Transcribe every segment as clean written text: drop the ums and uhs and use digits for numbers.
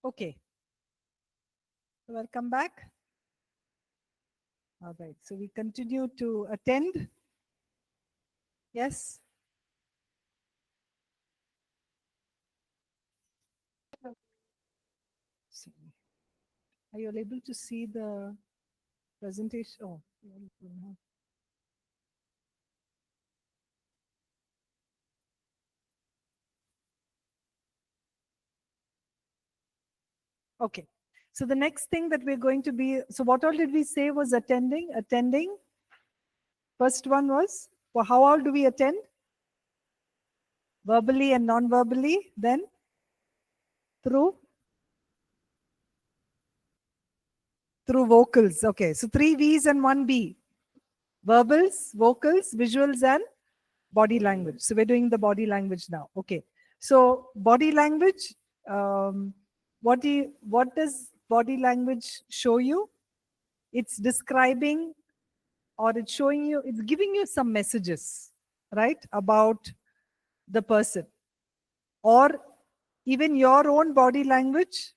Okay. Welcome back. All right. So we continue to attend. Yes. Sorry. Are you able to see the presentation? Oh, okay. So the next thing that we're going to be, so what all did we say was attending? Attending. First one was, well, how all do we attend? Verbally and non-verbally. Then through vocals. Okay. So 3 V's and 1 B. Verbals, vocals, visuals, and body language. So we're doing the body language now. Okay. So body language, what does body language show you? It's describing, or it's showing you, it's giving you some messages, right, about the person, or even your own body language.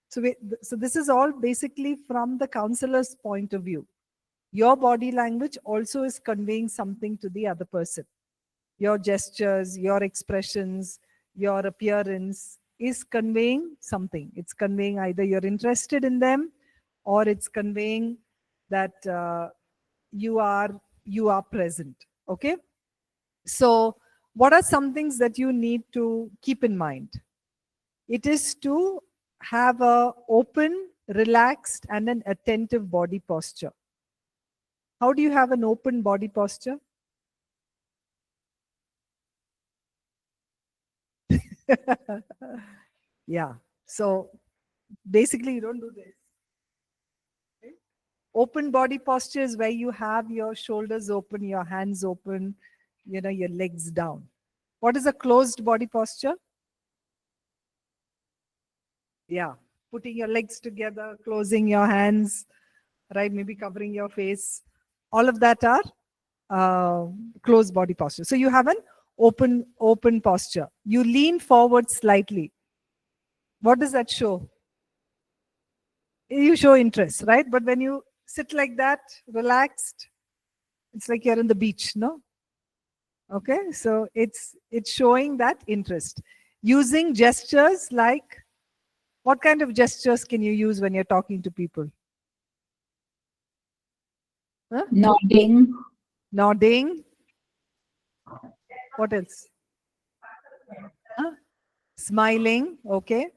So this is all basically from the counselor's point of view. Your body language also is conveying something to the other person. Your gestures, your expressions, your appearance is conveying something. It's conveying either you're interested in them, or it's conveying that you are present. Okay. So what are some things that you need to keep in mind? It is to have a open, relaxed, and an attentive body posture. How do you have an open body posture? Yeah. So basically, you don't do this. Okay? Open body posture is where you have your shoulders open, your hands open, your legs down. What is a closed body posture? Yeah. Putting your legs together, closing your hands, right? Maybe covering your face. All of that are closed body posture. So you have an open posture. You lean forward slightly. What does that show? You show interest, right? But when you sit like that, relaxed, it's like you're in the beach, no? Okay, so it's showing that interest. Using gestures like, what kind of gestures can you use when you're talking to people? Huh? Nodding. Nodding. What else? Huh? Smiling. Okay.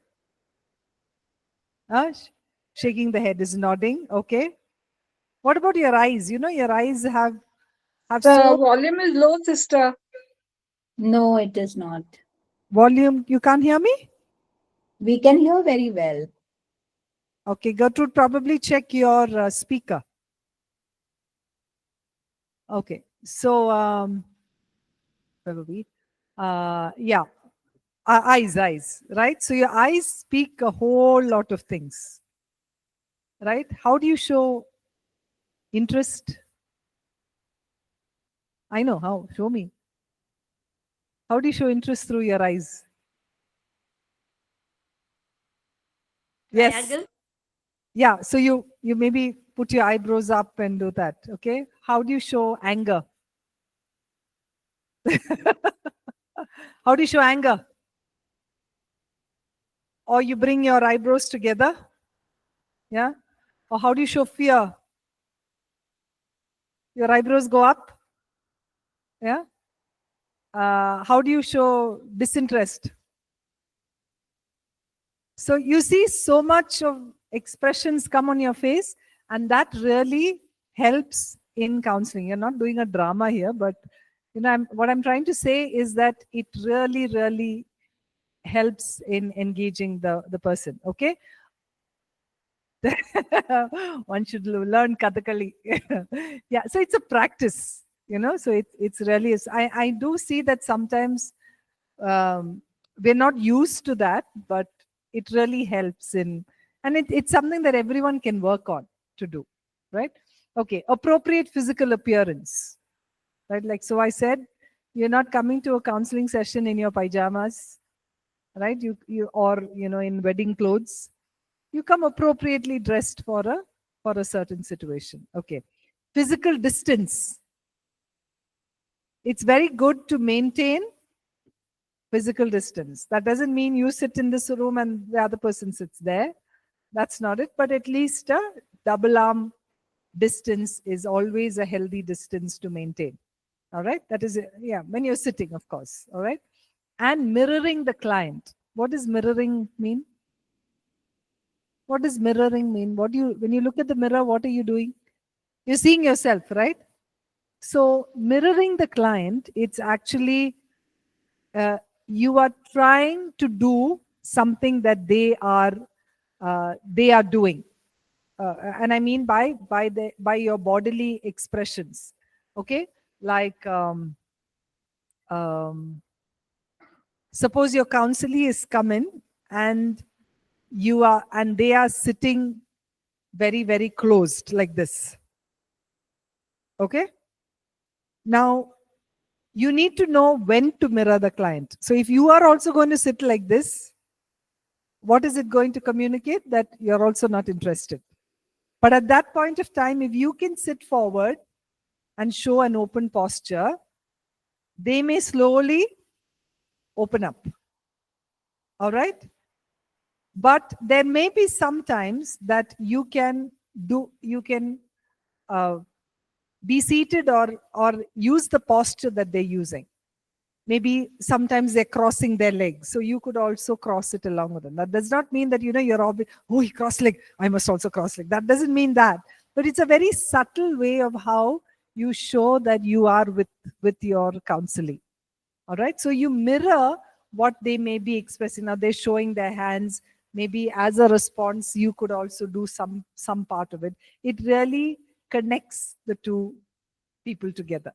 Shaking the head is nodding. Okay. What about your eyes? Your eyes have The so volume is low, sister. No, it is not. volume. You can't hear me? We can hear very well. Okay, Gertrude, probably check your speaker. Okay, so where were we? Yeah, eyes, right? So your eyes speak a whole lot of things, right? How do you show interest? I know how. Show me. How do you show interest through your eyes? Yes. Triangle? Yeah. So you maybe put your eyebrows up and do that. Okay. How do you show anger? How do you show anger? Or you bring your eyebrows together? Yeah. Or how do you show fear? Your eyebrows go up? Yeah. How do you show disinterest? So you see so much of expressions come on your face, and that really helps in counseling. You're not doing a drama here, but what I'm trying to say is that it really, really helps in engaging the person. Okay. One should learn Kathakali. Yeah, so it's a practice, so it's really is. I do see that sometimes we're not used to that, but it really helps and it's something that everyone can work on to do, right? Okay, appropriate physical appearance, right? Like, so I said, you're not coming to a counseling session in your pajamas, right? You or in wedding clothes. You come appropriately dressed for a certain situation. Okay. Physical distance. It's very good to maintain physical distance. That doesn't mean you sit in this room and the other person sits there. That's not it. But at least a double arm distance is always a healthy distance to maintain. All right. That is, yeah, when you're sitting, of course. All right. And mirroring the client. What does mirroring mean? What does mirroring mean? When you look at the mirror, what are you doing? You're seeing yourself, right? So mirroring the client, it's actually you are trying to do something that they are doing, and I mean by your bodily expressions. Okay, like suppose your counselee is coming and they are sitting very, very closed like this. Okay. Now, you need to know when to mirror the client. So if you are also going to sit like this, what is it going to communicate? That you're also not interested. But at that point of time, if you can sit forward and show an open posture, they may slowly open up. All right? But there may be sometimes that you can be seated or use the posture that they're using. Maybe sometimes they're crossing their legs, so you could also cross it along with them. That does not mean that you're he crossed leg, I must also cross leg. That doesn't mean that, but it's a very subtle way of how you show that you are with your counseling. All right, so you mirror what they may be expressing. Now they're showing their hands. Maybe as a response, you could also do some part of it. It really connects the two people together.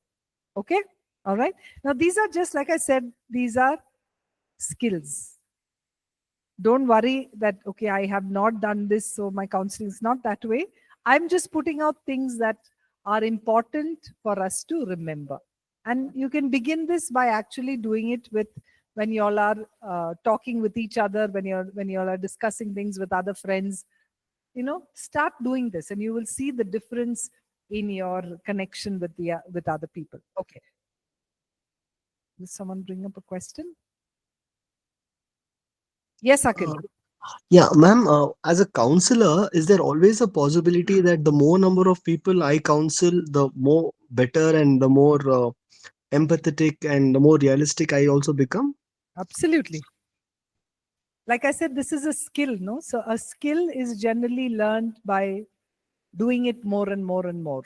Okay. All right. Now, these are just, like I said, these are skills. Don't worry that, okay, I have not done this, so my counseling is not that way. I'm just putting out things that are important for us to remember. And you can begin this by actually doing it when you all are talking with each other, when you all are discussing things with other friends. Start doing this and you will see the difference in your connection with other people. Okay. Did someone bring up a question? Yes, Akhil. Yeah, ma'am, as a counselor, is there always a possibility that the more number of people I counsel, the more better and the more empathetic and the more realistic I also become? Absolutely. Like I said, this is a skill, no? So a skill is generally learned by doing it more and more and more.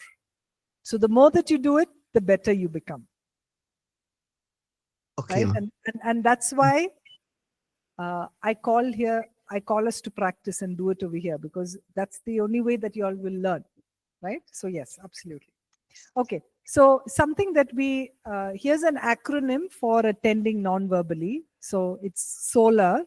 So the more that you do it, the better you become. Okay, Right? ma'am. And that's why I call us to practice and do it over here, because that's the only way that you all will learn. Right? So yes, absolutely. Okay. So something that here's an acronym for attending non-verbally. So it's SOLAR.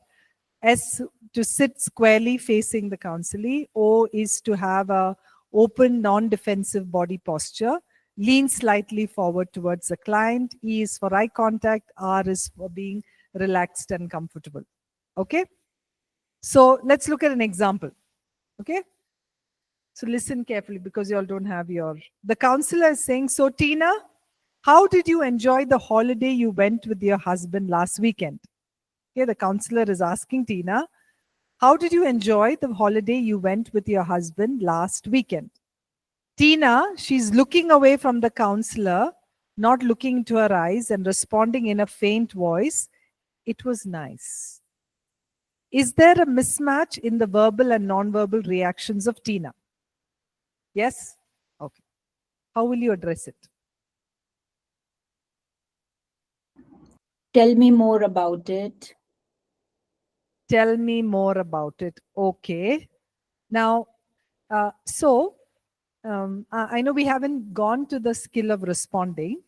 S, to sit squarely facing the counselee. O is to have a open, non-defensive body posture. Lean slightly forward towards the client. E is for eye contact. R is for being relaxed and comfortable. Okay? So let's look at an example. Okay? So listen carefully, because you all don't have the counselor is saying, so Tina, how did you enjoy the holiday you went with your husband last weekend? Okay, the counselor is asking Tina, how did you enjoy the holiday you went with your husband last weekend? Tina, she's looking away from the counselor, not looking into her eyes, and responding in a faint voice, it was nice. Is there a mismatch in the verbal and non-verbal reactions of Tina? Yes? Okay. How will you address it? Tell me more about it. Tell me more about it. Okay. Now, I know we haven't gone to the skill of responding,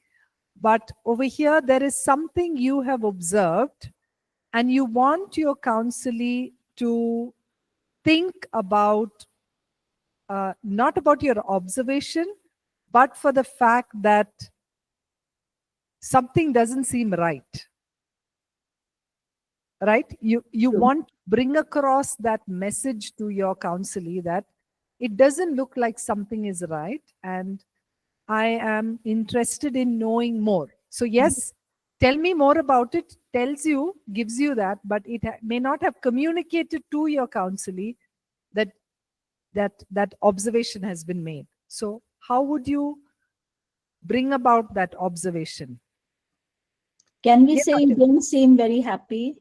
but over here, there is something you have observed and you want your counselee to think about, not about your observation, but for the fact that something doesn't seem right. Right? You want to bring across that message to your counselee that it doesn't look like something is right, and I am interested in knowing more. So yes, tell me more about it, tells you, gives you that, but it may not have communicated to your counselee that that observation has been made. So how would you bring about that observation? Can we Yeah, say you don't seem very happy?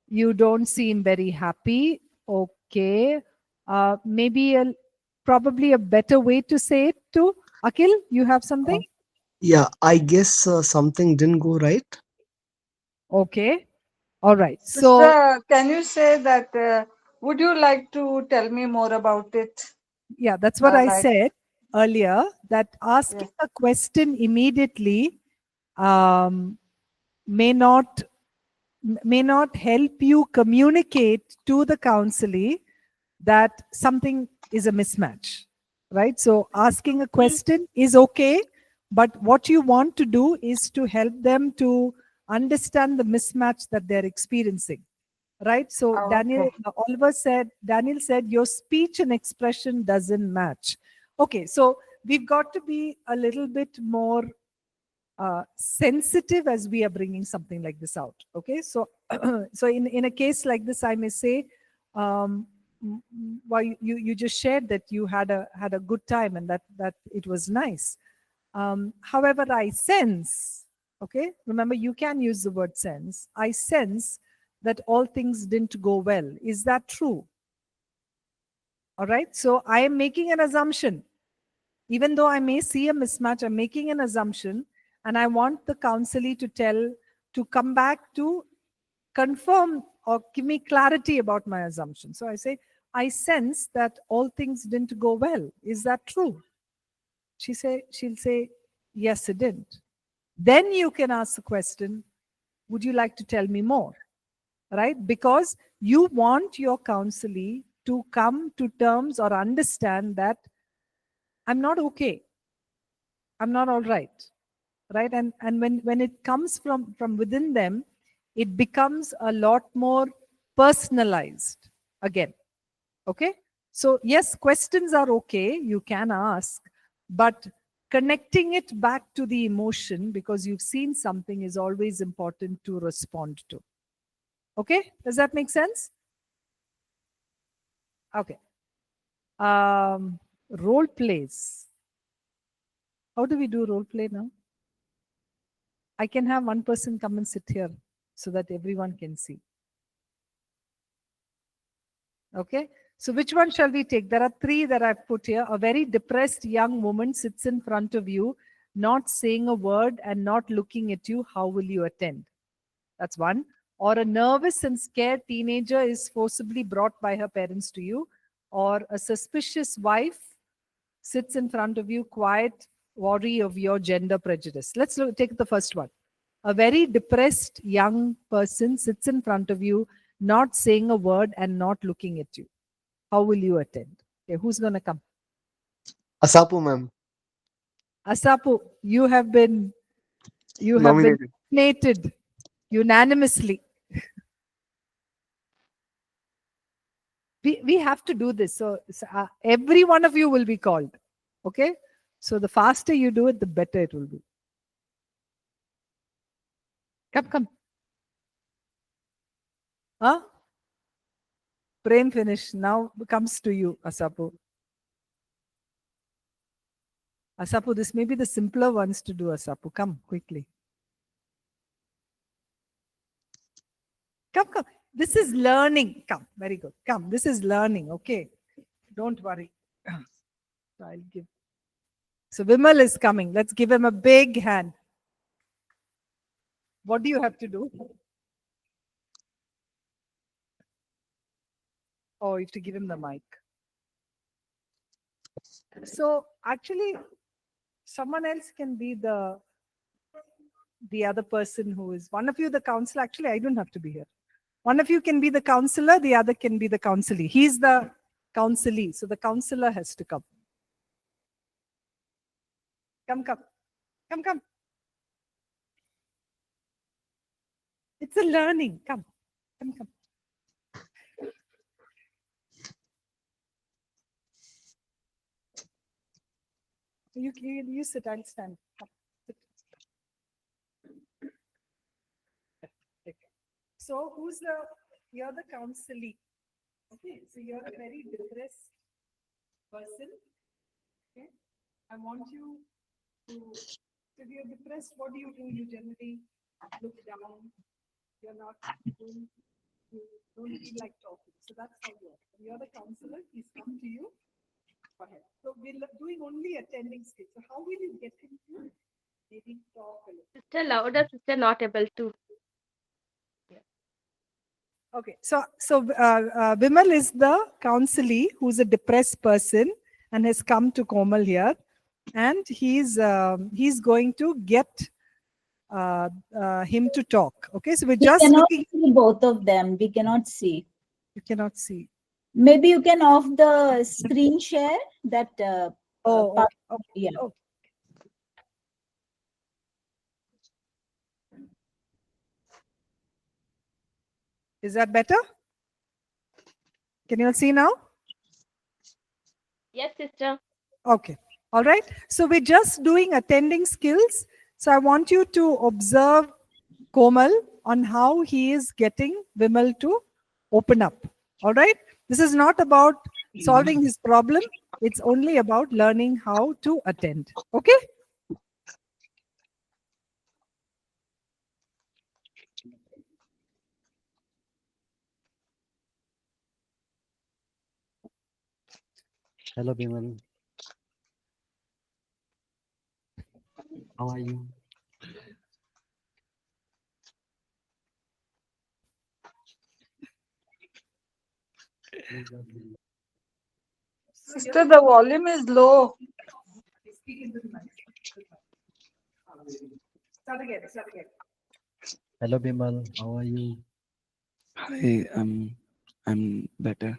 you don't seem very happy. Okay. Maybe probably a better way to say it too. Akhil, you have something? Yeah, I guess something didn't go right. Okay. All right. So Sister, can you say that? Would you like to tell me more about it? yeah, that's what I Like, said earlier, that asking yes. a question immediately um, may not help you communicate to the counselee that something is a mismatch, right? So asking a question is okay, but what you want to do is to help them to understand the mismatch that they're experiencing, right? So Okay. Daniel said your speech and expression doesn't match. Okay, so we've got to be a little bit more sensitive as we are bringing something like this out. Okay, so so in a case like this, I may say, well, you just shared that you had a good time and that it was nice. However, I sense, okay, remember you can use the word sense. I sense that all things didn't go well. Is that true? All right, so I am making an assumption. Even though I may see a mismatch, I'm making an assumption, and I want the counselee to come back to confirm or give me clarity about my assumption. So I say, I sense that all things didn't go well. Is that true? She'll say, yes, it didn't. Then you can ask the question, would you like to tell me more? Right? Because you want your counselee to come to terms or understand that I'm not okay. I'm not all right. Right? And when it comes from within them, it becomes a lot more personalized again. Okay? So yes, questions are okay, you can ask, but connecting it back to the emotion because you've seen something is always important to respond to. Okay? Does that make sense? Okay. Role plays. How do we do role play now? I can have one person come and sit here so that everyone can see. Okay. So which one shall we take? There are three that I've put here. A very depressed young woman sits in front of you, not saying a word and not looking at you. How will you attend? That's one. Or a nervous and scared teenager is forcibly brought by her parents to you. Or a suspicious wife sits in front of you, quiet worry of your gender prejudice. Let's take the first one. A very depressed young person sits in front of you, not saying a word and not looking at you. How will you attend? Okay, who's going to come? Asapu, ma'am, Asapu, you have been nominated. nominated unanimously. We have to do this. So every one of you will be called. Okay? So the faster you do it, the better it will be. Come. Huh? Prem finish. Now comes to you, Asapu. Asapu, this may be the simpler ones to do, Asapu. Come quickly. Come. This is learning. Come. Very good. Come. This is learning. Okay. Don't worry. So I'll give. So Vimal is coming. Let's give him a big hand. What do you have to do? Oh, you have to give him the mic. So actually, someone else can be the other person who is one of you, the counselor. Actually, I don't have to be here. One of you can be the counselor, the other can be the counselee. He's the counselee, so the counselor has to come. Come. It's a learning. Come. You sit, I'll stand. Come, sit. Okay. So you're the counselee. Okay, so you're a very depressed person. Okay, I want you to, if you're depressed, what do? You generally look down. You're not doing, you don't feel like talking. So that's how you are. You're the counselor. He's come to you for help. So we're doing only attending skills. So how will you get him to maybe talk a little? Sister louder, sister not able to. Okay, so Vimal is the counselee who's a depressed person and has come to Komal here, and he's going to get him to talk. Okay, so we're We just cannot looking. see both of them. We cannot see. You cannot see. Maybe you can off the screen share that. Oh, part. okay. Yeah. Oh. Is that better? Can you all see now? Yes, sister. Okay. All right. So we're just doing attending skills. So I want you to observe Komal on how he is getting Vimal to open up. All right. This is not about solving his problem. It's only about learning how to attend. Okay. Hello, Bimal. How are you? Sister, the volume is low. Speak into the mic. Start again. Start again. Hello, Bimal. How are you? Hi, I'm better.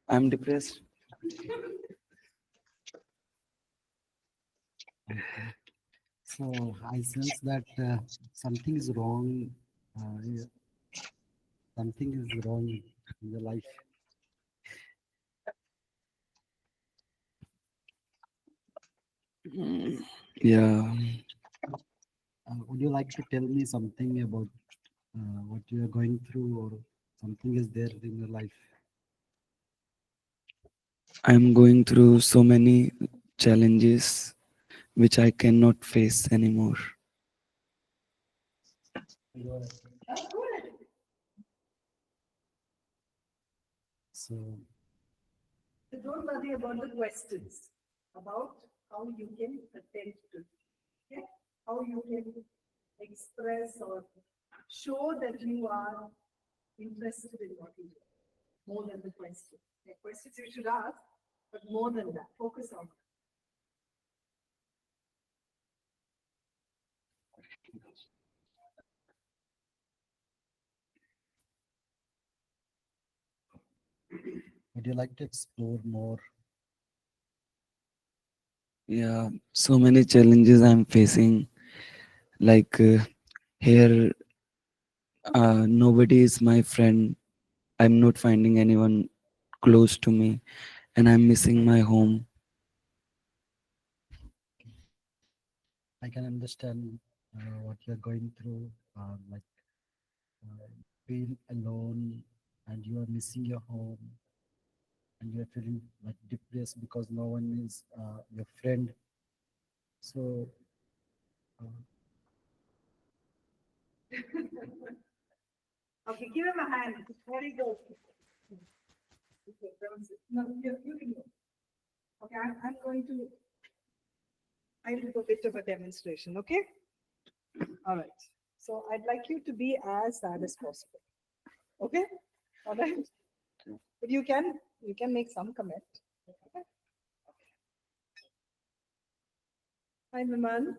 I'm depressed. Okay. So I sense that something is wrong. Yeah, something is wrong in your life. Yeah, Would you like to tell me something about what you are going through, or something is there in your life? I'm going through so many challenges which I cannot face anymore. So So don't worry about the questions, about how you can attend to, okay? How you can express or show that you are interested in what you do, more than the question. The questions you should ask, but more than that, focus on that. would you like to explore more? Yeah, so many challenges I'm facing. Like here, nobody is my friend. I'm not finding anyone close to me, and I'm missing my home. I can understand what you're going through, like being alone, and you are missing your home, and you're feeling like depressed because no one is your friend. So uh, Okay, give him a hand. Very good. Okay, that was it. No, you can go. Okay, I'm going to, I'll do a bit of a demonstration, okay? All right. So I'd like you to be as sad as possible. Okay? All right. But you can make some comment. Okay? Hi, Vimal.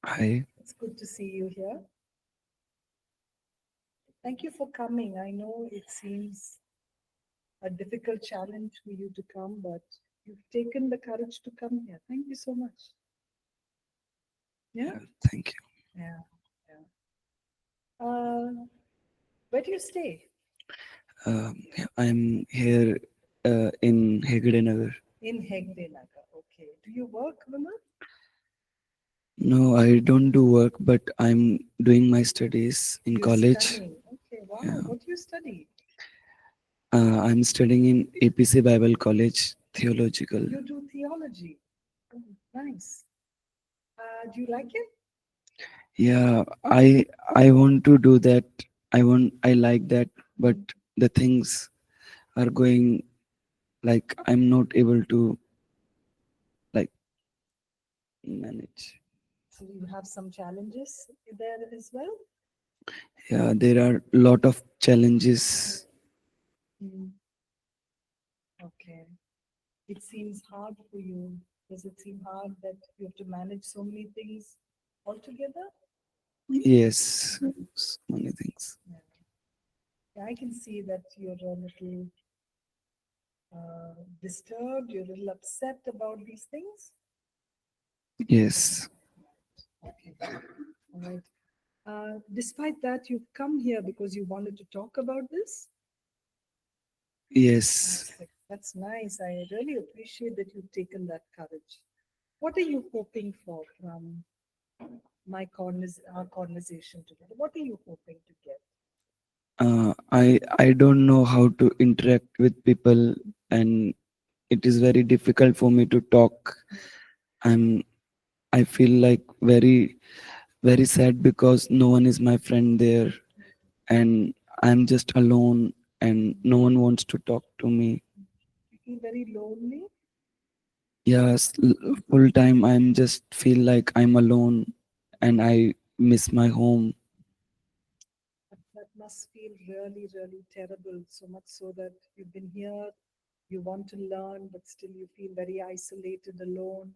Hi. It's good to see you here. Thank you for coming. I know it seems a difficult challenge for you to come, but you've taken the courage to come here. Thank you so much. Yeah? Thank you. Yeah. Where do you stay? I'm here in Hegdenagar. In Hegdenagar. Okay. Do you work, Vimal? No, I don't do work, but I'm doing my studies in You're college. studying. Okay. Wow. Yeah. What do you study? I'm studying in APC Bible College, theological. You do theology. Oh, nice. Do you like it? Yeah, I want to do that. I like that, but the things are going like I'm not able to like manage. So you have some challenges there as well? Yeah, there are a lot of challenges. Okay. It seems hard for you. Does it seem hard that you have to manage so many things altogether? Yes, so many things. Yeah, I can see that you're a little disturbed, you're a little upset about these things. Yes, Okay. All right. Despite that, you've come here because you wanted to talk about this. yes. That's nice. I really appreciate that you've taken that courage. What are you hoping for from our conversation together? What are you hoping to get? I don't know how to interact with people, and it is very difficult for me to talk. I feel like very sad because no one is my friend there, and I'm just alone, and no one wants to talk to me. You feel very lonely? Yes, full time I'm just feel like I'm alone, and I miss my home. That must feel really, really terrible. So much so that you've been here, you want to learn, but still you feel very isolated, alone,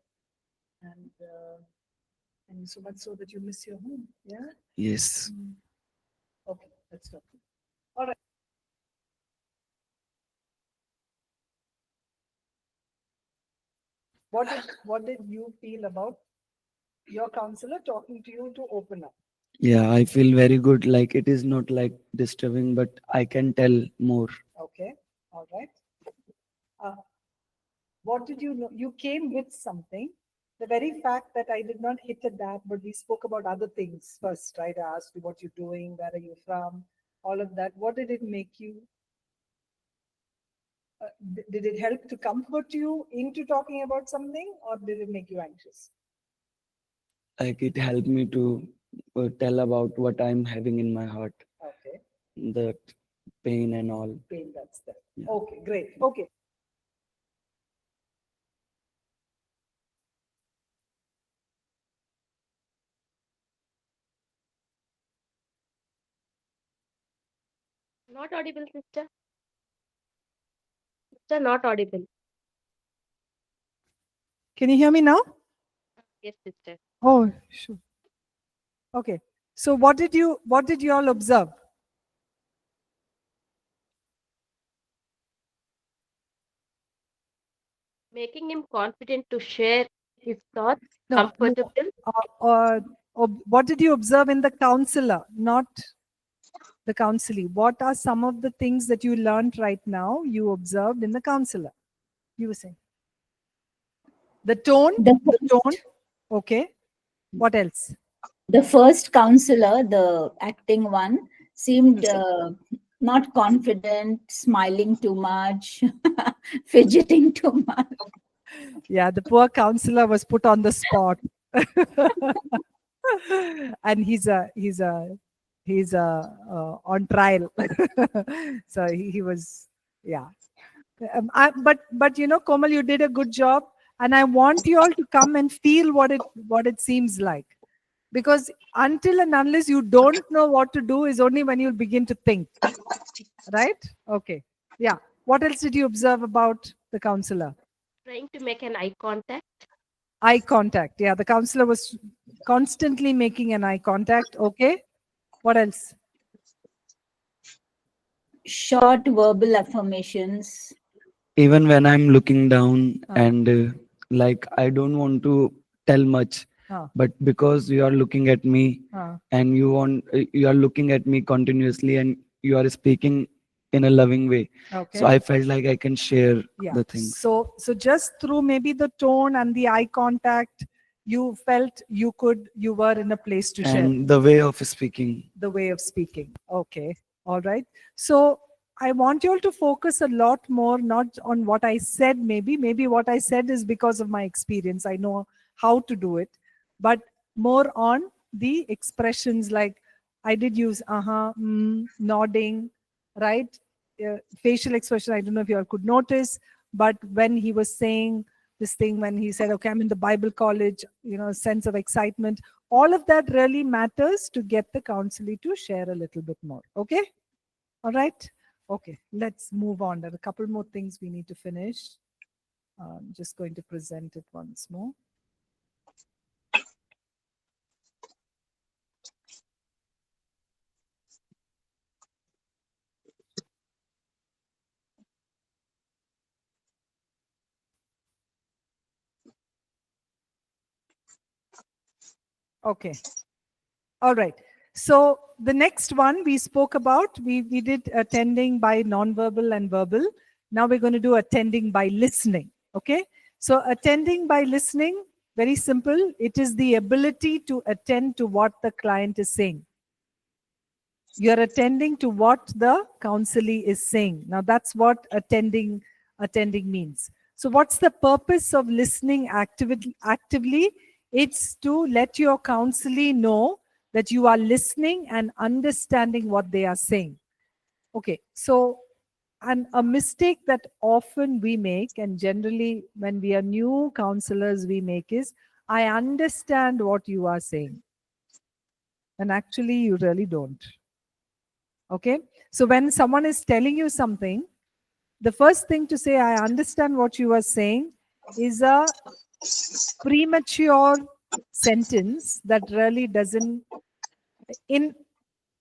and so much so that you miss your home. Yeah. Yes. Okay, let's stop. All right. What did you feel about your counselor talking to you to open up? Yeah, I feel very good. Like it is not like disturbing, but I can tell more. Okay. All right. What did you know? You came with something. The very fact that I did not hit at that, but we spoke about other things first, right? I asked you what you're doing, where are you from, all of that. What did it make you? Did it help to comfort you into talking about something, or did it make you anxious? Like it helped me to tell about what I'm having in my heart, Okay. the pain and all. Pain, that's there. Yeah. Okay, great. Okay. Not audible, sister. Sister, not audible. Can you hear me now? Yes, sister. Oh, sure. Okay. So what did you all observe? Making him confident to share his thoughts, No, comfortable. what did you observe in the counselor, not the counselee? What are some of the things that you learned right now you observed in the counselor? You were saying the tone. Okay. What else? The first counselor, the acting one, seemed not confident, smiling too much, fidgeting too much. Yeah, the poor counselor was put on the spot. And he's on trial. So he was, yeah. But Komal, you did a good job, and I want you all to come and feel what it seems like, because until and unless you don't know what to do is only when you'll begin to think, right? Okay, yeah. What else did you observe about the counselor? Trying to make an eye contact. Eye contact. Yeah, the counselor was constantly making an eye contact. Okay, what else? Short verbal affirmations. Even when I'm looking down and like I don't want to tell much, but because you are looking at me and you are looking at me continuously and you are speaking in a loving way. Okay. So I felt like I can share Yeah. the things. So just through maybe the tone and the eye contact, you felt you were in a place to share. And the way of speaking. The way of speaking. Okay. All right. So I want you all to focus a lot more, not on what I said, maybe what I said is because of my experience. I know how to do it, but more on the expressions like I did use nodding, right? Facial expression. I don't know if you all could notice, but when he was saying this thing, when he said, okay, I'm in the Bible college, sense of excitement, all of that really matters to get the counselee to share a little bit more. Okay. All right. Okay. Let's move on. There are a couple more things we need to finish. I'm just going to present it once more. Okay. All right. So the next one we spoke about, we did attending by nonverbal and verbal. Now we're going to do attending by listening. Okay. So attending by listening, very simple. It is the ability to attend to what the client is saying. You're attending to what the counselee is saying. Now that's what attending means. So what's the purpose of listening actively? It's to let your counselee know that you are listening and understanding what they are saying. Okay, so and a mistake that often we make, and generally when we are new counselors we make, is I understand what you are saying. And actually you really don't. Okay, so when someone is telling you something, the first thing to say, I understand what you are saying, is a premature sentence that really doesn't.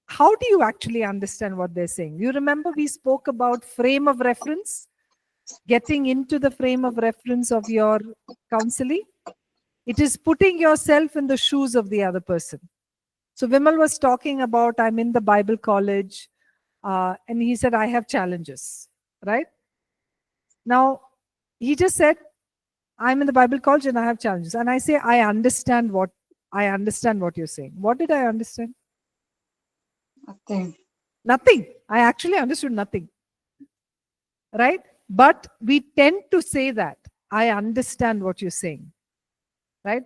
How do you actually understand what they're saying? You remember we spoke about frame of reference, getting into the frame of reference of your counselee. It is putting yourself in the shoes of the other person. So Vimal was talking about, I'm in the Bible college, and he said, I have challenges, right? Now, he just said, I'm in the Bible college and I have challenges. And I say, I understand what you're saying. What did I understand? Nothing. Nothing. I actually understood nothing. Right? But we tend to say that, I understand what you're saying. Right?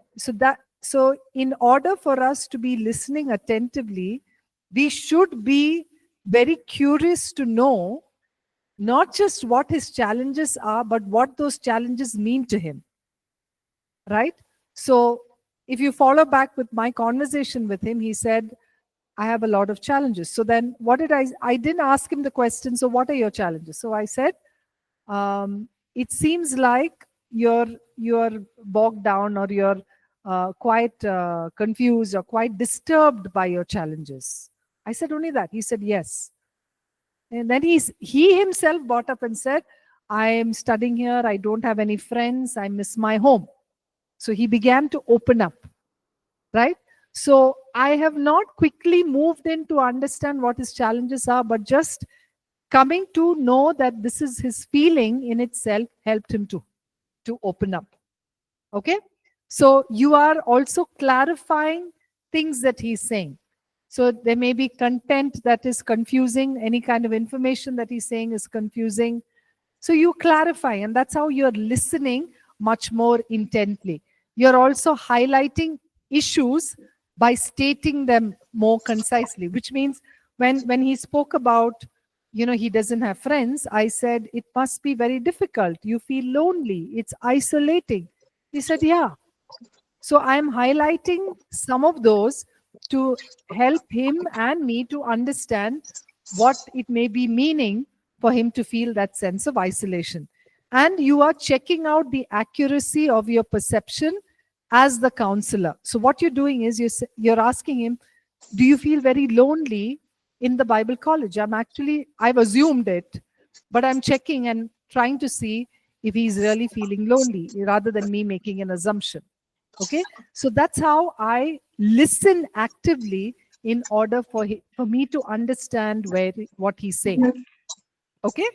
So in order for us to be listening attentively, we should be very curious to know not just what his challenges are, but what those challenges mean to him. Right? So if you follow back with my conversation with him, he said, I have a lot of challenges. So then what did I didn't ask him the question, so what are your challenges? So I said, it seems like you're bogged down, or you're quite confused or quite disturbed by your challenges. I said only that. He said, yes. And then he himself brought up and said, I am studying here. I don't have any friends. I miss my home. So he began to open up, right? So I have not quickly moved in to understand what his challenges are, but just coming to know that this is his feeling in itself helped him to open up. Okay? So you are also clarifying things that he's saying. So there may be content that is confusing, any kind of information that he's saying is confusing. So you clarify, and that's how you're listening much more intently. You're also highlighting issues by stating them more concisely, which means when he spoke about, he doesn't have friends, I said, it must be very difficult. You feel lonely. It's isolating. He said, yeah. So I'm highlighting some of those to help him and me to understand what it may be meaning for him to feel that sense of isolation. And you are checking out the accuracy of your perception as the counselor. So what you're doing is you're asking him, do you feel very lonely in the Bible college? I've assumed it, but I'm checking and trying to see if he's really feeling lonely rather than me making an assumption. Okay, so that's how I listen actively in order for me to understand what he's saying. Okay.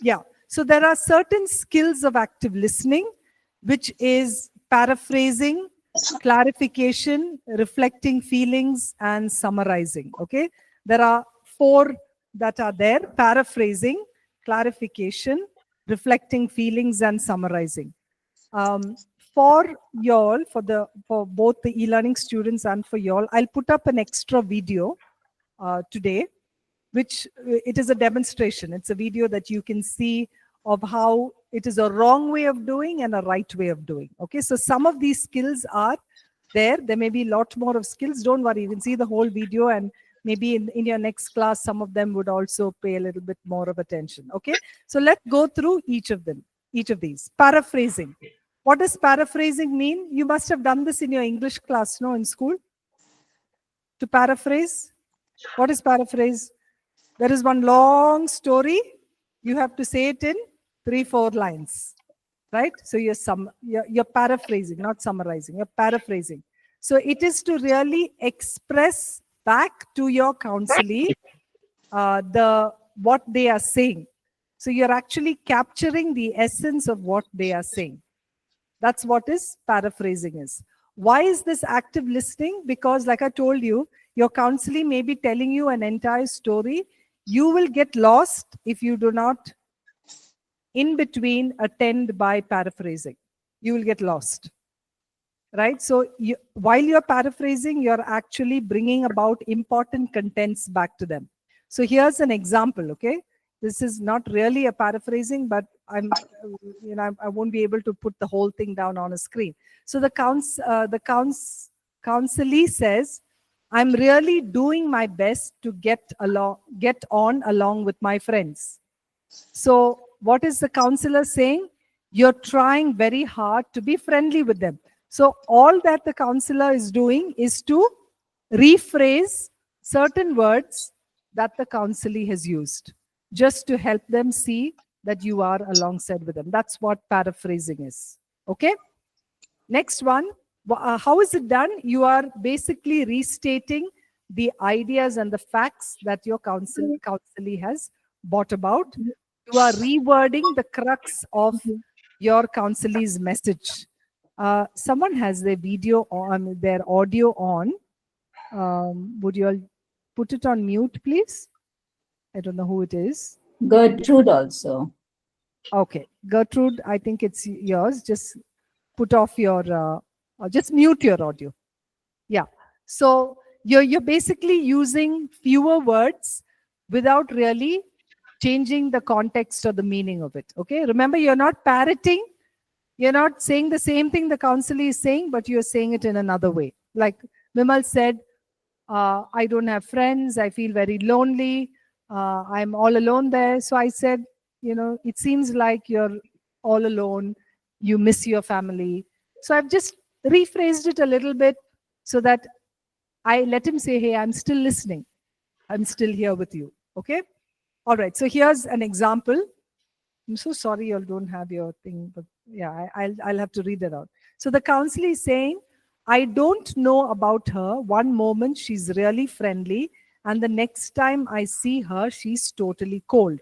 Yeah. So there are certain skills of active listening, which is paraphrasing, clarification, reflecting feelings, and summarizing. Okay. There are 4 that are there: paraphrasing, clarification, reflecting feelings, and summarizing. For y'all, for both the e-learning students and for y'all, I'll put up an extra video today, which it is a demonstration. It's a video that you can see of how it is a wrong way of doing and a right way of doing. Okay, so some of these skills are there. There may be a lot more of skills. Don't worry, you can see the whole video, and maybe in your next class, some of them would also pay a little bit more of attention. Okay, so let's go through each of these. Paraphrasing. What does paraphrasing mean? You must have done this in your English class, no, in school? To paraphrase. What is paraphrase? There is one long story. You have to say it in 3-4 lines, right? So you're paraphrasing, not summarizing. You're paraphrasing. So it is to really express back to your counselee what they are saying. So you're actually capturing the essence of what they are saying. That's what is paraphrasing is. Why is this active listening? Because like I told you, your counselee may be telling you an entire story. You will get lost if you do not in between attend by paraphrasing. You will get lost, right? So while you're paraphrasing, you're actually bringing about important contents back to them. So here's an example, okay? This is not really a paraphrasing, but I won't be able to put the whole thing down on a screen. So the counselee says, I'm really doing my best to get on along with my friends. So what is the counselor saying? You're trying very hard to be friendly with them. So all that the counselor is doing is to rephrase certain words that the counselee has used, just to help them see that you are alongside with them. That's what paraphrasing is. Okay? Next one. How is it done? You are basically restating the ideas and the facts that your counselee has brought about. You are rewording the crux of your counselee's message. Someone has their video on, their audio on. Would you all put it on mute, please? I don't know who it is. Gertrude also. Okay, Gertrude, I think it's yours. Just put off your, just mute your audio. Yeah. So you're basically using fewer words without really changing the context or the meaning of it. Okay. Remember, you're not parroting. You're not saying the same thing the counselor is saying, but you're saying it in another way. Like Vimal said, I don't have friends. I feel very lonely. I'm all alone there. So I said, it seems like you're all alone. You miss your family. So I've just rephrased it a little bit so that I let him say, hey, I'm still listening. I'm still here with you. Okay. All right. So here's an example. I'm so sorry you all don't have your thing, but yeah, I'll have to read that out. So the counselor is saying, I don't know about her. One moment she's really friendly, and the next time I see her, she's totally cold.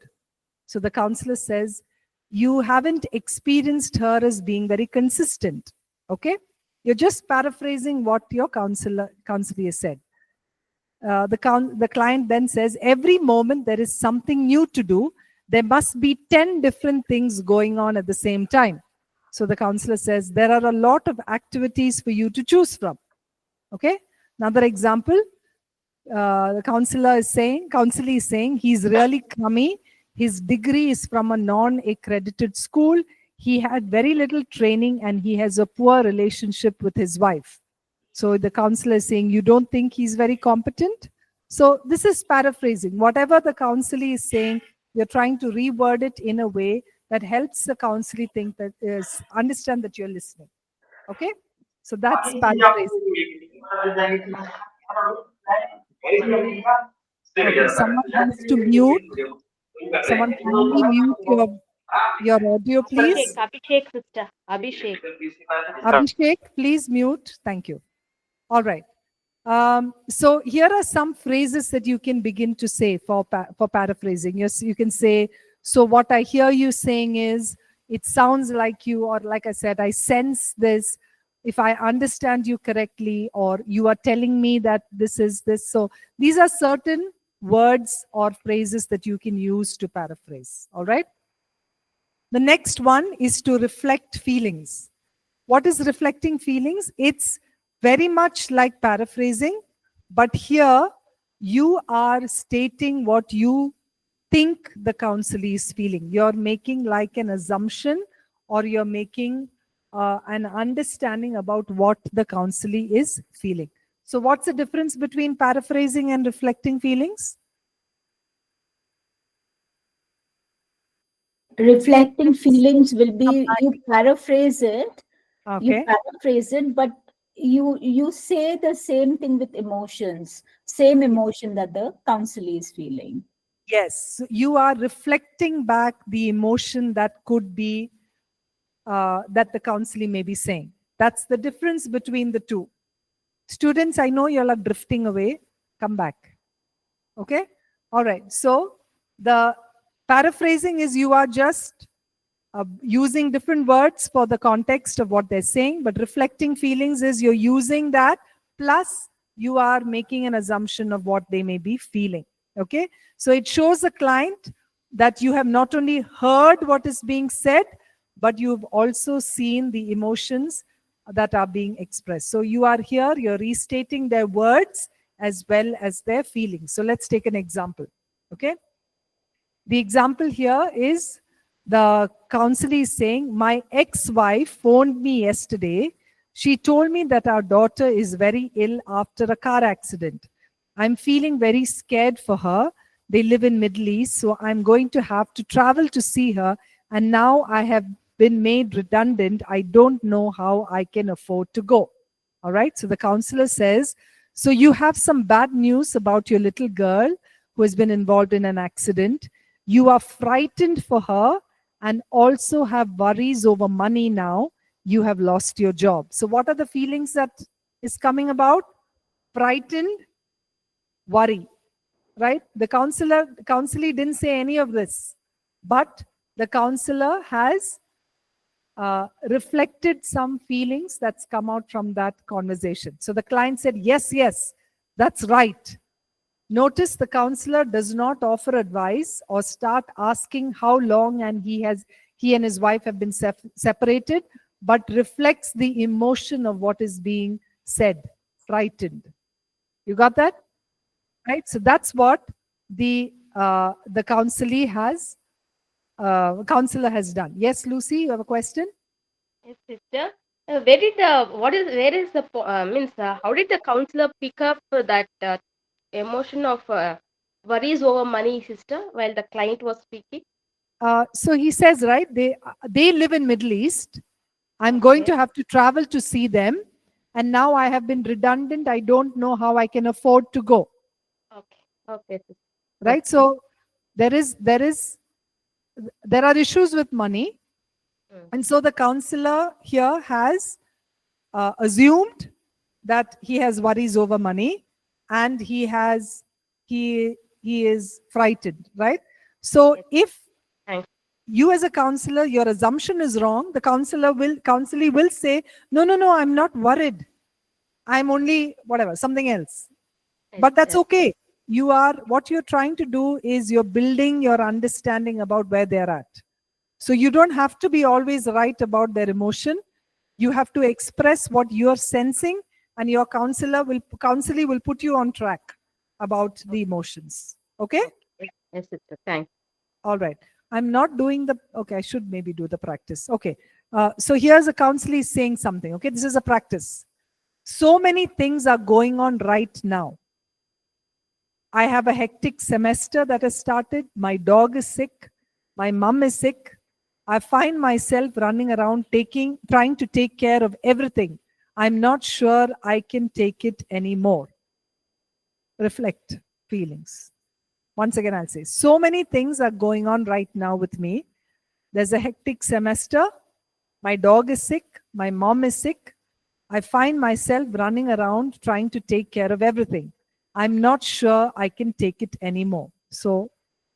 So the counselor says, you haven't experienced her as being very consistent. Okay? You're just paraphrasing what your counselor said. The client then says, every moment there is something new to do. There must be 10 different things going on at the same time. So the counselor says, there are a lot of activities for you to choose from. Okay. Another example, the counselor is saying, he's really crummy. His degree is from a non-accredited school. He had very little training and he has a poor relationship with his wife. So the counselor is saying, you don't think he's very competent? So this is paraphrasing. Whatever the counselor is saying, you're trying to reword it in a way that helps the counselor think that understand that you're listening. Okay? So that's paraphrasing. Okay, someone has to mute. Someone kindly mute your audio, please. Abhishek, sister. Abhishek. Abhishek, please mute. Thank you. All right. So here are some phrases that you can begin to say for paraphrasing. Yes, you can say, so what I hear you saying is, it sounds like you, or like I said, I sense this, if I understand you correctly, or you are telling me that this is this. So these are certain words or phrases that you can use to paraphrase. All right. The next one is to reflect feelings. What is reflecting feelings? It's very much like paraphrasing, but here you are stating what you think the counselee is feeling. You're making like an assumption, or you're making an understanding about what the counselee is feeling. So what's the difference between paraphrasing and reflecting feelings? Reflecting feelings will be, you paraphrase it, Okay. but you say the same thing with emotions, same emotion that the counselee is feeling. Yes, so you are reflecting back the emotion that could be, that the counselee may be saying. That's the difference between the two. Students, I know you all are drifting away. Come back. Okay? All right. So the paraphrasing is you are just using different words for the context of what they're saying, but reflecting feelings is you're using that, plus you are making an assumption of what they may be feeling. Okay? So it shows the client that you have not only heard what is being said, but you've also seen the emotions that are being expressed. So you are here, you're restating their words as well as their feelings. So let's take an example. Okay? The example here is the counselor is saying, my ex-wife phoned me yesterday. She told me that our daughter is very ill after a car accident. I'm feeling very scared for her. They live in Middle East, so I'm going to have to travel to see her. And now I have been made redundant. I don't know how I can afford to go. All right. So the counselor says, so you have some bad news about your little girl who has been involved in an accident. You are frightened for her and also have worries over money now. You have lost your job. So what are the feelings that is coming about? Frightened, worry, right? The counselor didn't say any of this, but the counselor has reflected some feelings that's come out from that conversation. So the client said, yes, yes, that's right. Notice the counselor does not offer advice or start asking how long and he and his wife have been separated, but reflects the emotion of what is being said, frightened. You got that? Right? So that's what the counselor has done. Yes, Lucy, you have a question? Yes, sister. How did the counselor pick up that emotion of worries over money, sister, while the client was speaking? So he says, right, they live in Middle East. I'm going Okay. to have to travel to see them. And now I have been redundant. I don't know how I can afford to go. Okay. Okay, sister. Right? So there are issues with money. And so the counselor here has assumed that he has worries over money and he is frightened, right? So if Thanks. you as a counselor, your assumption is wrong, the counselor will say, no, I'm not worried. I'm only whatever, something else. But that's okay. What you're trying to do is you're building your understanding about where they're at. So you don't have to be always right about their emotion. You have to express what you're sensing, and your counselor will put you on track about the emotions. Okay? Yes, sister. Thanks. All right. I'm not doing okay, I should maybe do the practice. Okay. So here's a counselor saying something. Okay, this is a practice. So many things are going on right now. I have a hectic semester that has started. My dog is sick. My mom is sick. I find myself running around trying to take care of everything. I'm not sure I can take it anymore. Reflect feelings. Once again, I'll say, so many things are going on right now with me. There's a hectic semester. My dog is sick. My mom is sick. I find myself running around trying to take care of everything. I'm not sure I can take it anymore. So,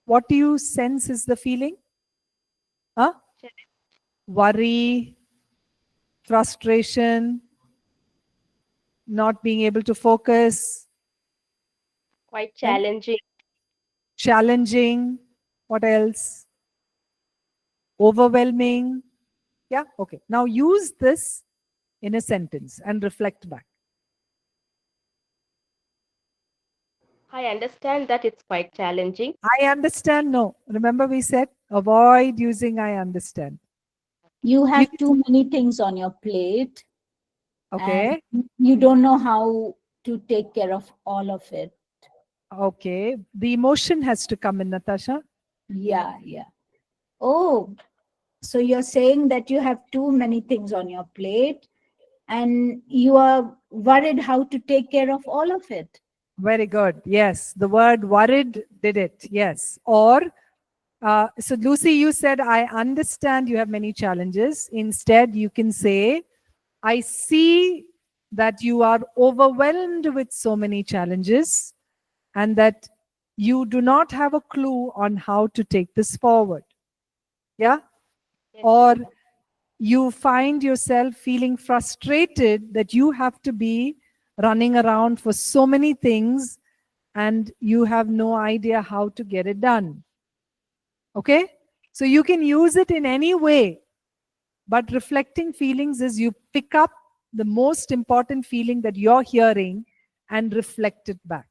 what do you sense is the feeling? Huh? Worry, frustration, not being able to focus, Quite challenging. challenging. What else? Overwhelming. Yeah, okay. Now use this in a sentence and reflect back. I understand that it's quite challenging. I understand. No. Remember, we said avoid using I understand. You have too many things on your plate. Okay. And you don't know how to take care of all of it. Okay. The emotion has to come in, Natasha. Yeah, yeah. Oh, so you're saying that you have too many things on your plate and you are worried how to take care of all of it. Very good. Yes. The word worried did it. Yes. Or, so Lucy, you said, I understand you have many challenges. Instead, you can say, I see that you are overwhelmed with so many challenges and that you do not have a clue on how to take this forward. Yeah? Yes, Or sister. you find yourself feeling frustrated that you have to be running around for so many things and you have no idea how to get it done. Okay? So you can use it in any way, but reflecting feelings is you pick up the most important feeling that you're hearing and reflect it back.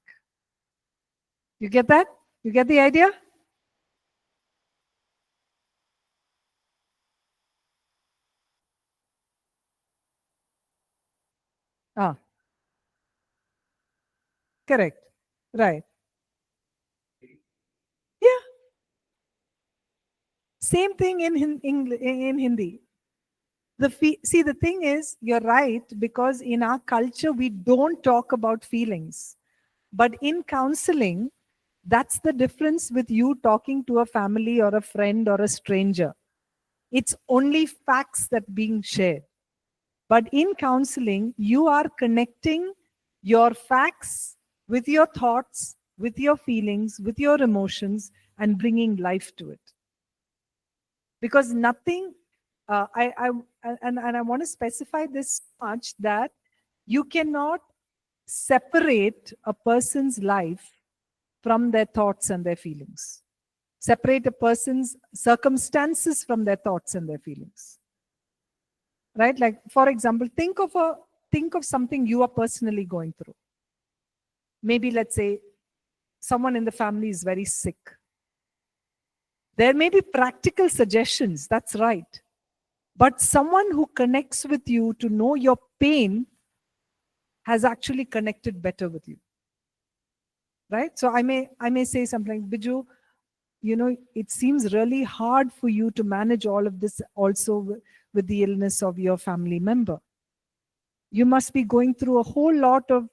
You get that? You get the idea? Ah, correct. Right. Yeah. Same thing in Hindi. See, the thing is, you're right, because in our culture, we don't talk about feelings. But in counseling, that's the difference with you talking to a family or a friend or a stranger. It's only facts that being shared. But in counseling, you are connecting your facts with your thoughts, with your feelings, with your emotions, and bringing life to it. Because nothing, and I want to specify this much that you cannot separate a person's life from their thoughts and their feelings. Separate a person's circumstances from their thoughts and their feelings. Right? Like, for example, think of something you are personally going through. Maybe let's say someone in the family is very sick. There may be practical suggestions, that's right. But someone who connects with you to know your pain has actually connected better with you. Right? So I may say something like, Biju, it seems really hard for you to manage all of this also with the illness of your family member. You must be going through a whole lot of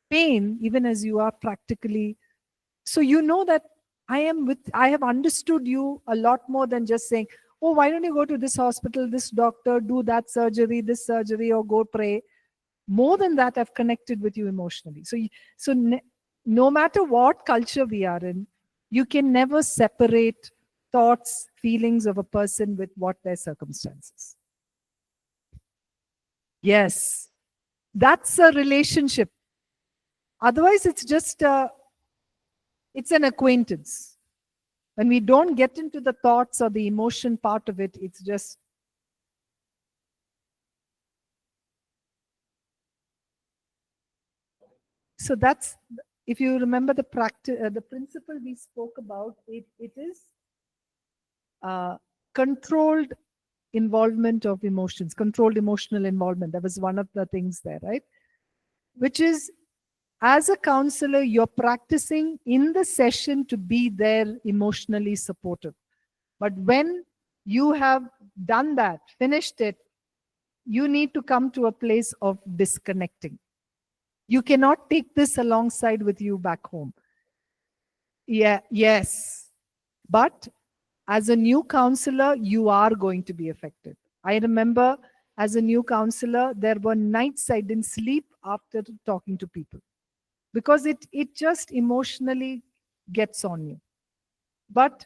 pain, even as you are practically. So you know that I have understood you a lot more than just saying, oh, why don't you go to this hospital, this doctor, do that surgery, this surgery, or go pray. More than that, I've connected with you emotionally. No matter what culture we are in, you can never separate thoughts, feelings of a person with what their circumstances. Yes, that's a relationship. Otherwise, it's just it's an acquaintance. When we don't get into the thoughts or the emotion part of it, it's just. So that's, if you remember the practice, the principle we spoke about, it is controlled involvement of emotions, controlled emotional involvement. That was one of the things there, right? Which is, as a counselor, you're practicing in the session to be there emotionally supportive. But when you have done that, finished it, you need to come to a place of disconnecting. You cannot take this alongside with you back home. Yeah, yes. But as a new counselor, you are going to be affected. I remember as a new counselor, there were nights I didn't sleep after talking to people, because it just emotionally gets on you. But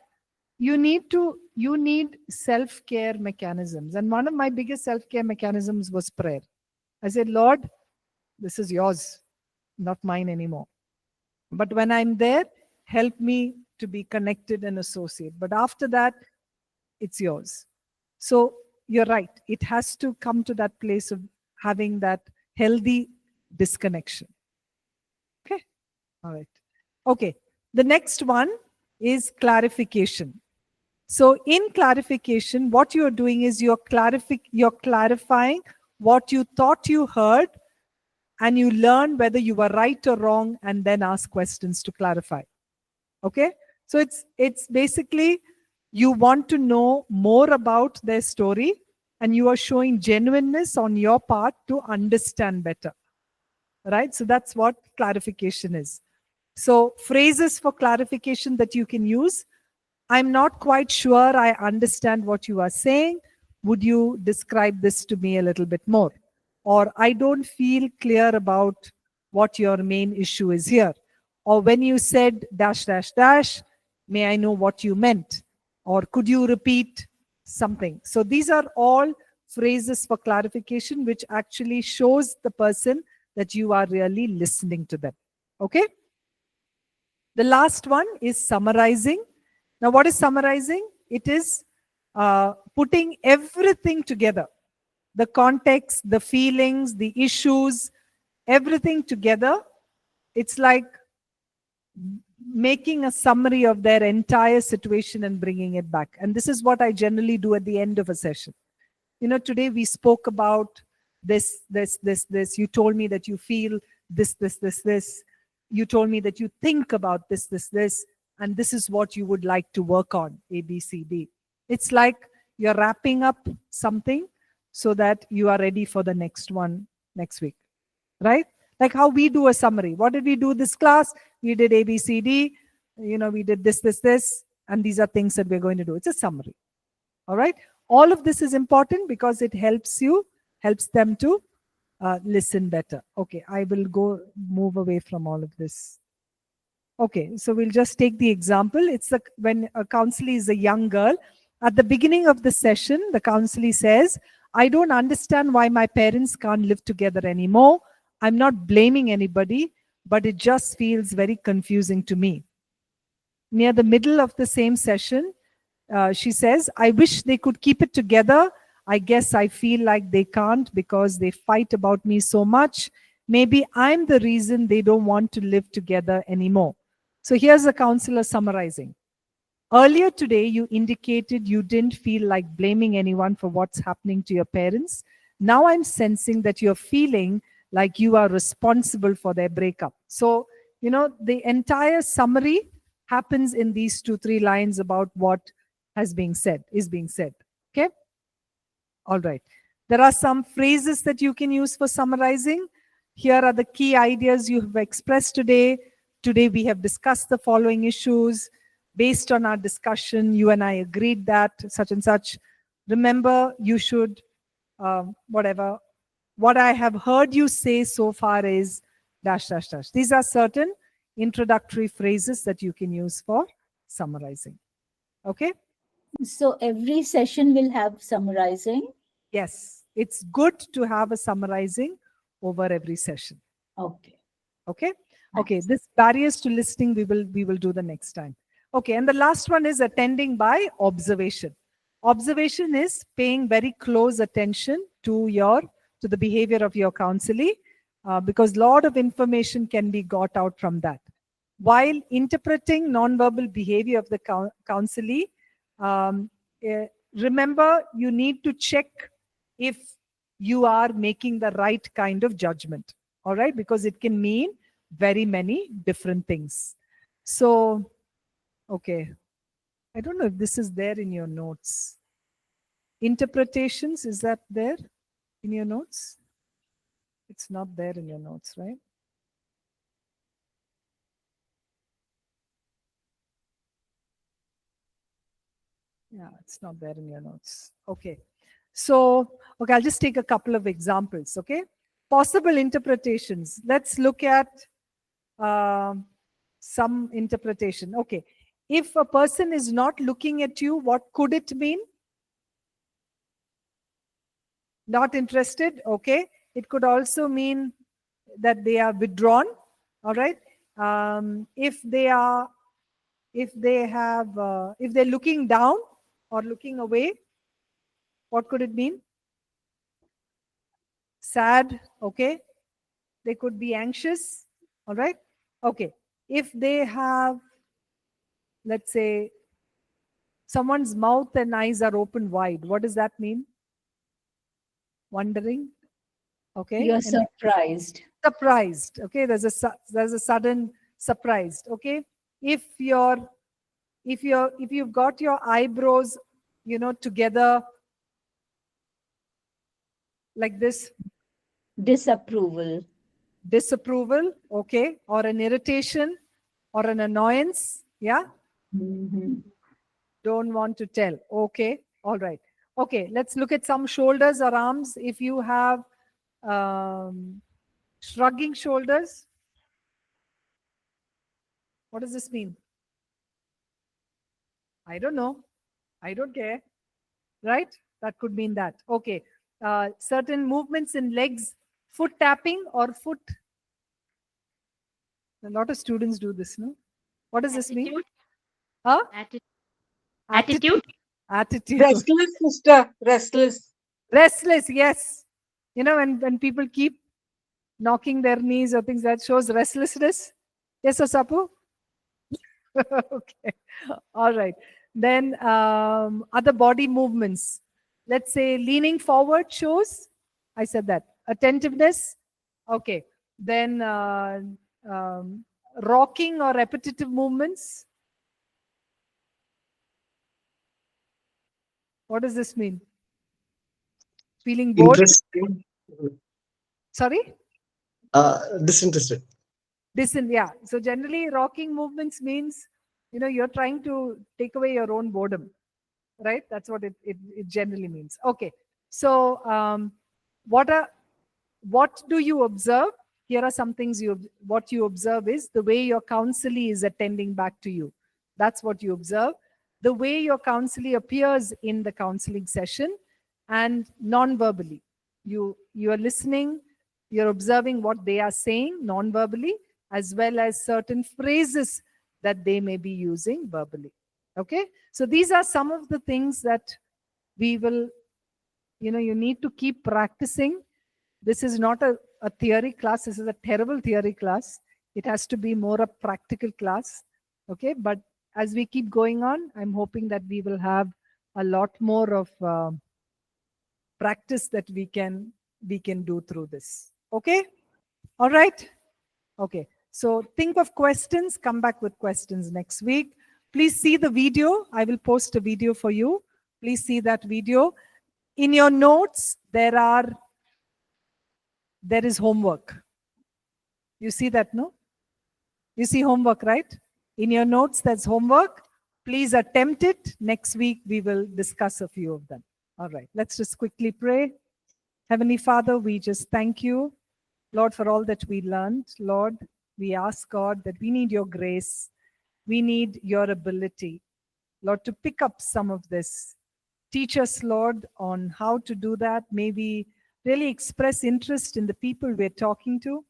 you need self-care mechanisms. And one of my biggest self-care mechanisms was prayer. I said, Lord, this is yours, not mine anymore. But when I'm there, help me to be connected and associate. But after that, it's yours. So you're right. It has to come to that place of having that healthy disconnection. Okay. All right. Okay. The next one is clarification. So in clarification, what you're doing is you're clarifying what you thought you heard, and you learn whether you were right or wrong, and then ask questions to clarify. Okay? So it's basically you want to know more about their story, and you are showing genuineness on your part to understand better. Right? So that's what clarification is. So phrases for clarification that you can use: I'm not quite sure I understand what you are saying. Would you describe this to me a little bit more? Or I don't feel clear about what your main issue is here. Or when you said dash, dash, dash, may I know what you meant? Or could you repeat something? So these are all phrases for clarification, which actually shows the person that you are really listening to them. Okay? The last one is summarizing. Now, what is summarizing? It is putting everything together. The context, the feelings, the issues, everything together. It's like making a summary of their entire situation and bringing it back. And this is what I generally do at the end of a session. You know, today we spoke about this. You told me that you feel this. You told me that you think about this, and this is what you would like to work on, A, B, C, D. It's like you're wrapping up something so that you are ready for the next one next week, right? Like how we do a summary. What did we do this class? We did A, B, C, D. You know, we did this, and these are things that we're going to do. It's a summary. All right. All of this is important because it helps them to listen better. Okay, I will move away from all of this. Okay, so we'll just take the example. It's when a counselee is a young girl. At the beginning of the session, the counselee says, I don't understand why my parents can't live together anymore. I'm not blaming anybody, but it just feels very confusing to me. Near the middle of the same session, she says, I wish they could keep it together. I guess I feel like they can't because they fight about me so much. Maybe I'm the reason they don't want to live together anymore. So here's the counselor summarizing. Earlier today, you indicated you didn't feel like blaming anyone for what's happening to your parents. Now I'm sensing that you're feeling like you are responsible for their breakup. So, you know, the entire summary happens in these 2-3 lines about what is being said. Okay? All right. There are some phrases that you can use for summarizing. Here are the key ideas you have expressed today. Today we have discussed the following issues. Based on our discussion, you and I agreed that such and such. Remember, you should, whatever. What I have heard you say so far is dash, dash, dash. These are certain introductory phrases that you can use for summarizing. Okay? So every session will have summarizing. Yes, it's good to have a summarizing over every session. Okay. Okay? Okay, this barriers to listening we will do the next time. Okay, and the last one is attending by observation. Observation is paying very close attention to the behavior of your counselee, because a lot of information can be got out from that. While interpreting nonverbal behavior of the counselee, remember you need to check if you are making the right kind of judgment. All right, because it can mean very many different things. So, okay, I don't know if this is there in your notes. Interpretations, is that there in your notes? It's not there in your notes, right? Yeah, it's not there in your notes. Okay. So, okay, I'll just take a couple of examples, okay? Possible interpretations. Let's look at some interpretation. Okay, if a person is not looking at you, what could it mean? Not interested, okay? It could also mean that they are withdrawn, all right? If they're looking down or looking away, what could it mean? Sad, okay? They could be anxious, all right? Okay, if they have, let's say, someone's mouth and eyes are open wide, what does that mean? Wondering, okay? You're And surprised. surprised, okay? There's a sudden surprised, okay? If you've got your eyebrows, together like this, Disapproval. disapproval, okay? Or an irritation or an annoyance, yeah? Mhm. Don't want to tell, okay? All right. Okay, let's look at some shoulders or arms. If you have shrugging shoulders, what does this mean? I don't know. I don't care. Right? That could mean that. Okay. Certain movements in legs, foot tapping or foot. A lot of students do this, no? What does this mean? Attitude. Huh? Attitude. Attitude. Restless, sister. Restless. Restless, yes. When people keep knocking their knees or things, that shows restlessness. Yes, Asapu? Okay. All right. Then other body movements. Let's say leaning forward shows. I said that. Attentiveness. Okay. Then rocking or repetitive movements. What does this mean? Feeling bored? Interesting. Sorry? Disinterested. Yeah. So generally, rocking movements means, you're trying to take away your own boredom, right? That's what it generally means. Okay. So what do you observe? Here are some things what you observe is the way your counselee is attending back to you. That's what you observe. The way your counselee appears in the counseling session, and non-verbally. You are listening, you're observing what they are saying non-verbally, as well as certain phrases that they may be using verbally. Okay? So these are some of the things that we will, you need to keep practicing. This is not a theory class. This is a terrible theory class. It has to be more a practical class. Okay? But as we keep going on, I'm hoping that we will have a lot more of practice that we can do through this. Okay? All right? Okay. So think of questions. Come back with questions next week. Please see the video. I will post a video for you. Please see that video. In your notes, there is homework. You see that, no? You see homework, right? In your notes, there's homework. Please attempt it. Next week, we will discuss a few of them. All right. Let's just quickly pray. Heavenly Father, we just thank you, Lord, for all that we learned. Lord, we ask, God, that we need your grace. We need your ability, Lord, to pick up some of this. Teach us, Lord, on how to do that. May we really express interest in the people we're talking to.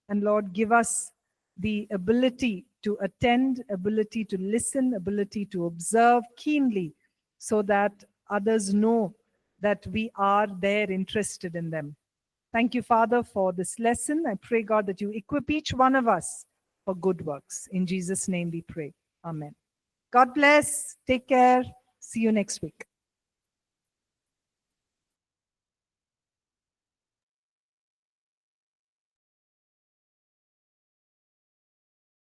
And Lord, give us the ability to attend, ability to listen, ability to observe keenly, so that others know that we are there interested in them. Thank you, Father, for this lesson. I pray, God, that you equip each one of us for good works. In Jesus' name we pray. Amen. God bless. Take care. See you next week.